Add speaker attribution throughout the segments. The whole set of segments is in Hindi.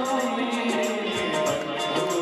Speaker 1: जोड़े कोई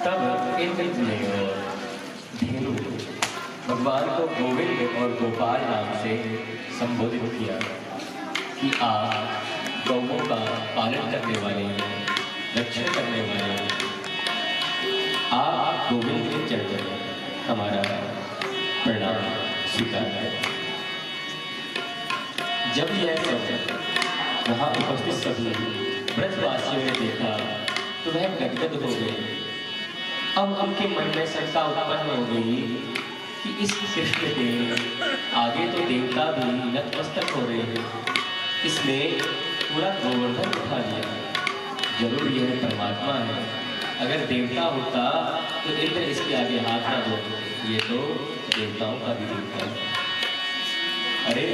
Speaker 1: तब इंद्र ने धेनु भगवान को गोविंद और गोपाल नाम से संबोधित किया कि आप गौओं का पालन करने वाले, रक्षण करने वाले, आप गोविंद के चरण में हमारा प्रणाम स्वीकार करें। जब यह सब वहाँ उपस्थित सभी ब्रजवासियों ने देखा तो वह गदगद हो गए। अब उनके मन में शंका उत्पन्न हो गई कि इस कृष्ण के आगे तो देवता भी नतमस्तक हो रहे हैं, इसने पूरा गोवर्धन उठा लिया। जरूर यह परमात्मा है, अगर देवता होता तो इंद्र इसके आगे हाथ ना धोते, ये तो देवताओं का भी देवता है। अरे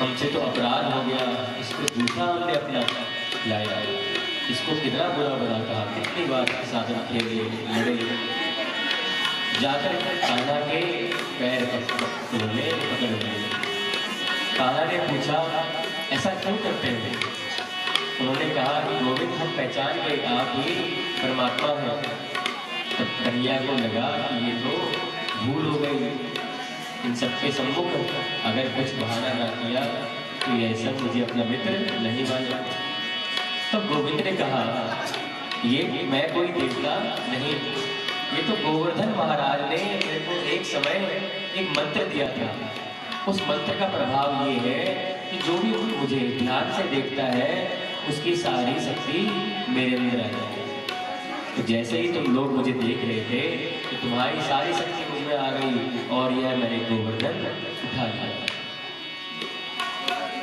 Speaker 1: हमसे तो अपराध हो गया, इसको दूसरा हमने अपना लाया, इसको कितना बुरा बुरा कहा, कितनी बार साधन खेले लड़े, जाकर कान्हा के पैर पकड़ लिए। कान्हा ने पूछा ऐसा क्यों करते हैं? उन्होंने कहा कि गोविंद हम पहचान गए आप ही परमात्मा हैं। तब कन्हैया को लगा कि ये तो भूल हो गई, इन सबके सम्मुख अगर कुछ बहाना ना किया तो ये सब मुझे अपना मित्र नहीं माना। तब गोविंद ने कहा ये मैं कोई देवता नहीं, ये तो गोवर्धन महाराज ने मेरे को एक समय एक मंत्र दिया था। उस मंत्र का प्रभाव ये है कि जो भी मुझे ध्यान से देखता है उसकी सारी शक्ति मेरे अंदर आ जाए। तो जैसे ही तुम लोग मुझे देख रहे थे तो तुम्हारी सारी शक्ति मुझ में आ गई और यह मैंने गोवर्धन उठा लिया।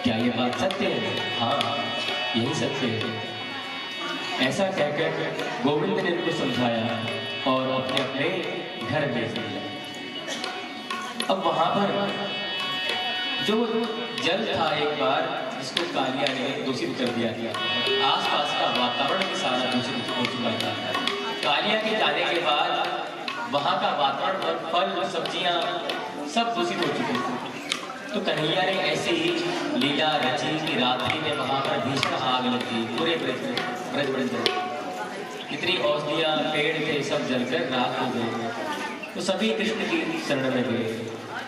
Speaker 1: क्या ये बात सत्य है? हाँ, यही सत्य है। ऐसा कहकर गोविंद ने उनको समझाया और अपने अपने घर भेज दिया। अब वहां पर जो जल था एक बार जिसको कालिया ने दूषित कर दिया था, आसपास का वातावरण भी सारा दूषित हो चुका था। कालिया के जाने के बाद वहां का वातावरण और फल सब्जियां सब दूषित हो चुके थे। तो कन्हैया ने ऐसे ही लीला रची कि रात्रि में वहां पर भीषण आग लगी पूरे ब्रजमंडल। कितनी औषधियाँ पेड़ थे सब जलकर राख हो गए, तो सभी कृष्ण की शरण में गए।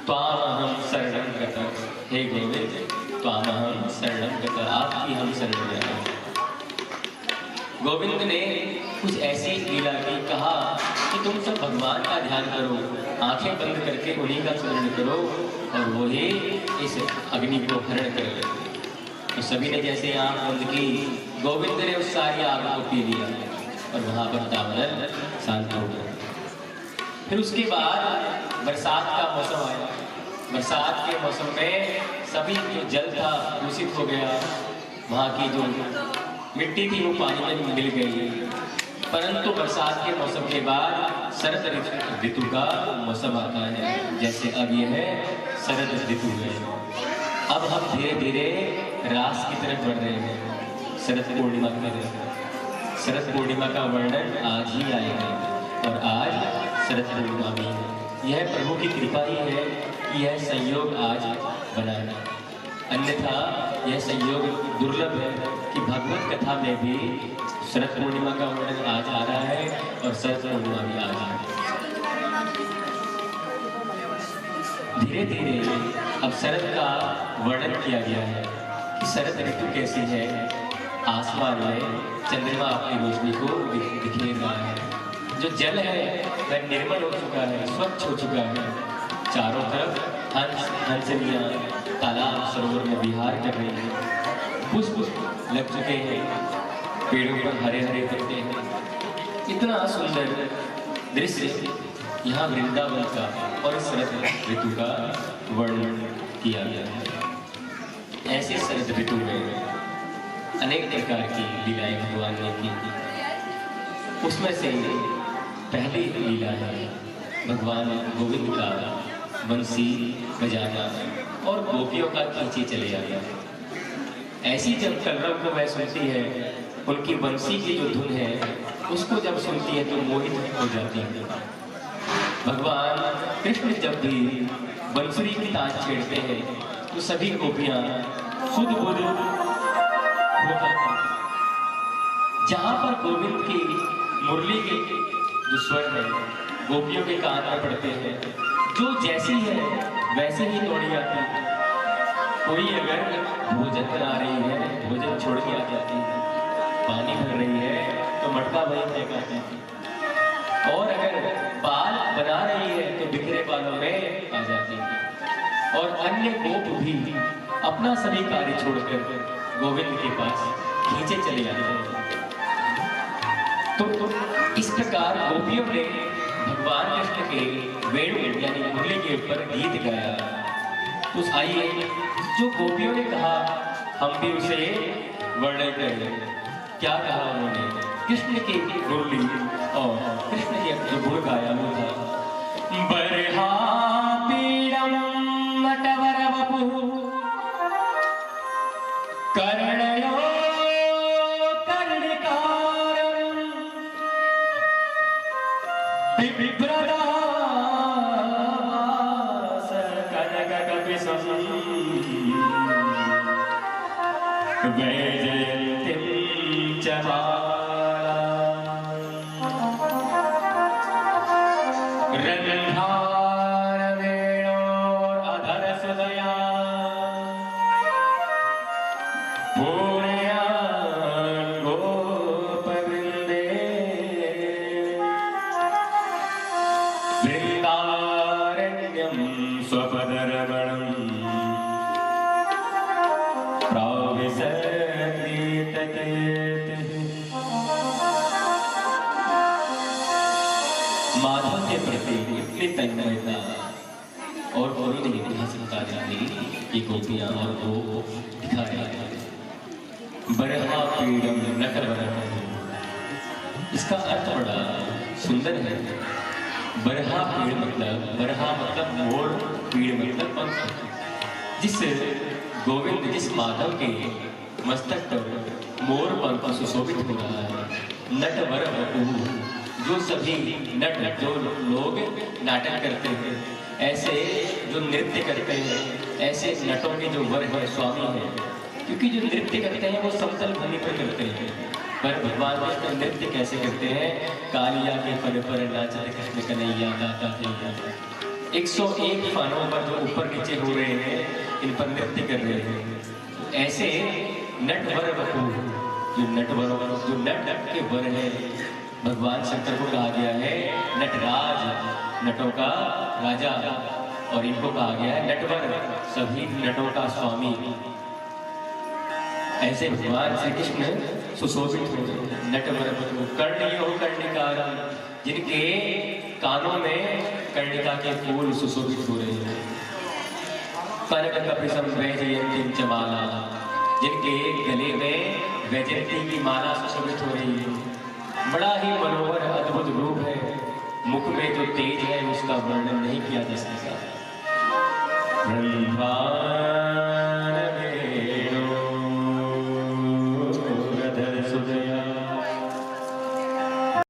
Speaker 1: त्वामहं शरणं गतः, हे गोविंद त्वामहं शरणं गतः, आपकी हम शरण में आए। गोविंद ने कुछ ऐसी लीला की, कहा कि तुम सब भगवान का ध्यान करो, आंखें बंद करके उन्हीं का स्मरण करो और वो ही इस अग्नि को हरण कर ले। तो सभी ने जैसे आंख बंद की, गोविंद ने उस सारी आग को पी लिया और वहां पर वातावरण शांत हो गया। फिर उसके बाद बरसात का मौसम आया। बरसात के मौसम में सभी जो जल था दूषित हो गया, वहाँ की जो मिट्टी थी वो पानी में मिल गई। परंतु बरसात के मौसम के बाद शरद ऋतु का मौसम आता है, जैसे अब ये है शरद ऋतु है। अब हम धीरे धीरे रास की तरफ बढ़ रहे हैं, शरद पूर्णिमा की तरफ। शरद पूर्णिमा का वर्णन आज ही आएगा और आज शरद पूर्णिमा भी है। यह प्रभु की कृपा ही है कि यह संयोग आज बना है, अन्यथा यह संयोग दुर्लभ है कि भगवत कथा में भी शरद पूर्णिमा का वर्णन आज आ रहा है और शरद पूर्णिमा भी आज आ रहा है। धीरे धीरे अब शरद का वर्णन किया गया है कि शरद ऋतु कैसी है। आसमान में चंद्रमा अपनी रोशनी को बिखेर रहा है। जो जल है वह निर्मल हो चुका है, स्वच्छ हो चुका है। चारों तरफ हंस हंसनियाँ तालाब सरोवर में विहार कर रही हैं। पुष्प लग चुके हैं, पेड़ों पर हरे हरे पत्ते हैं। इतना सुंदर दृश्य यहाँ वृंदावन का और शरद ऋतु का वर्णन किया गया है। ऐसे शरद ऋतु में अनेक प्रकार की लीलाएं भगवान ने की। उसमें से पहली लीला है भगवान गोविंद का बंसी बजाना और गोपियों का खींचे चले आना। ऐसी जब कलरव को वह सुनती है, उनकी बंसी की जो धुन है उसको जब सुनती है तो मोहित हो जाती है। भगवान कृष्ण जब भी बंसुरी की तान छेड़ते हैं तो सभी गोपियां सुध बुध हो जाती हैं। जहाँ पर गोविंद की मुरली के जो स्वर है गोपियों के कान में पड़ते हैं, जो जैसी है वैसे ही दौड़ी आती है। कोई अगर भोजन बना रही है, भोजन छोड़ के आ जाती है। पानी भर रही है तो मटका वही फेंक आती है। और अगर बाल बना रही है तो बिखरे बालों में आ जाती है। और अन्य गोप भी अपना सभी कार्य छोड़कर गोविंद के पास खींचे चले जाते हैं। तो इस प्रकार गोपियों ने भगवान कृष्ण के वेणु यानी मुरली के ऊपर गीत गाया। तो आइए जो गोपियों ने कहा हम भी उसे वर्णन करें। क्या कहा उन्होंने? कृष्ण की मुरली और कृष्ण के जो गुण गाया वो था बरहा पीड़म नटवर वपुः कर्णयो कर्णिकारं बिभ्रदास कनककपिशं वैजयन्तीं च माला रंधार वेणोरधर सुदया पूर्यान् गोपवृन्दे वृन्दारण्यं स्वपदरमणं माधव के प्रति इतनी तन्मयता और कोई नहीं दिखा सकता जितनी ये गोपियां और वो दिखा रहे हैं। बरहा पीड़म नटवरः, इसका अर्थ बड़ा सुंदर है। बरहा पीड़ मतलब मोर, पीड़ मतलब पंख। जिस गोविंद जिस माधव के मस्तक पर मोर पंख सुशोभित हो रहा है। नटवर वपुः, जो सभी नट जो लोग नाटक करते हैं, ऐसे जो नृत्य करते हैं, ऐसे नटों के जो वर है स्वामी है। क्योंकि जो नृत्य करते हैं वो समतल भूमि पर करते हैं। पर भगवान कृष्ण नृत्य कैसे करते हैं? कालिया के फन पर नाचते कृष्ण कन्हैया गाता कन्हैया। 101 फानों पर जो ऊपर नीचे हो रहे हैं, इन पर नृत्य कर रहे हैं। ऐसे नटवर बपू, जो नट के वर है, भगवान शंकर को कहा गया है नटराज, नटों का राजा, और इनको कहा गया है नटवर, सभी नटों का स्वामी। ऐसे भगवान श्री कृष्ण सुशोभित हो नटवर बपू। कर्णयो कर्णिकारम, जिनके कानों में कर्णिका के फूल सुशोभित हो रहे हैं। कनक कपिसम वैजयंती च माला, जिनके गले में वैजयंती की माला सुशोभित हो रही है। बड़ा ही मनोहर अद्भुत रूप है, मुख में जो तेज है उसका वर्णन नहीं किया जा सकता। ब्रह्मा